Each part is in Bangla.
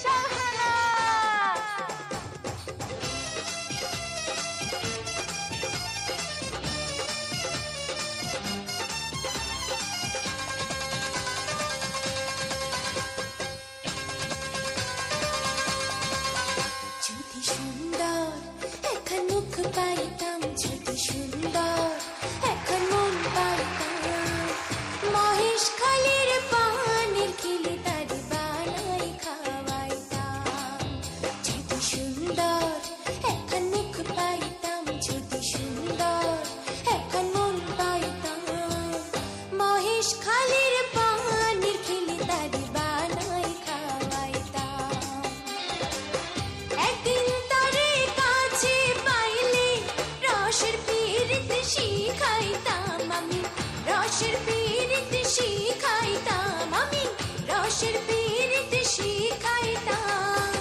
সাহানা। যদি সুন্দর এখন মুখ পাইতাম, যদি সুন্দর এখন মন পাইতাম, মহেশ খালির পানের খিলে তারি বানাই খাওয়াইতাম। যদি সুন্দর এখন মুখ পাইতাম, যদি সুন্দর এখন মন পাইতাম, মহেশ খালির পানের খিলে তারি বানাই খাওয়াইতাম। একদিন তারে কাছে পাইলে রসের পীড়িত শিখাইতাম আমি, রসের পীড়িত শিখাইতাম আমি, রসের পীড়িত শিখাইতাম।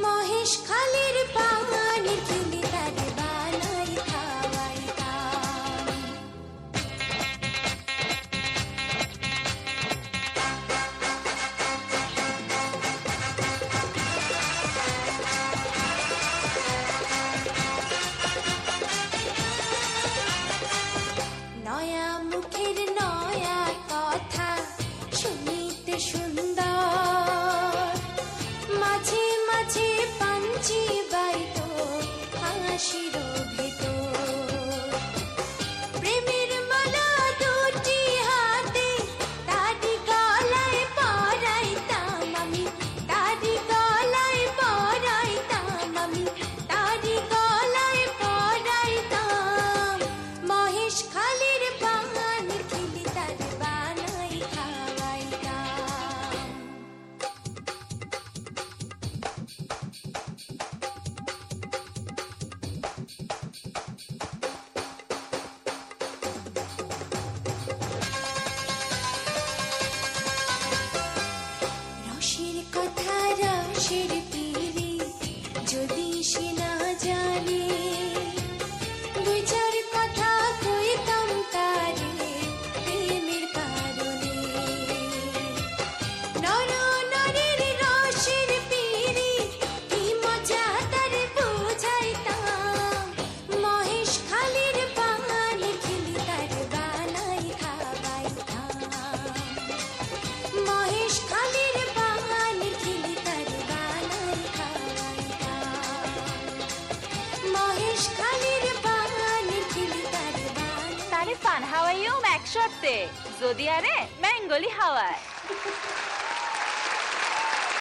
মহেশ খালির পানের খিলি তারে বানাই খাওয়াইতাম। নয়া মুখের নয়া কথা শুনিতে সুন্দর, মাঝে মাঝে পাঞ্চি বাইত হাসির ভেতর। প্রেমের মালা দুটি হাতে তারি গলায় পরাইতাম আমি, তারি গলায় পরাইতাম আমি, তারি গলায় পরাইতাম। মহেশ খালির পানের খিলি তারে বানাই খাওয়াইতাম। রসের কথা রসের পীড়ি যদি সে না জানে, দুই চার কথা কইতাম তারে প্রেমের কারণে। নর নরের রসের পীড়ি কি মজা তারে বুঝাইতাম। মহেশ খালির পানের খিলি তারে বানাই খাওয়াইতাম। মহেশ খালির পানের খিলি তারে বানাই খাওয়াইতাম। মহেশ খালির পানের খিলি তারে বানাই। তারে পান হাওয়াইও এক শর্তে, যদি আরে ম্যাঙ্গলি হাওয়ায়।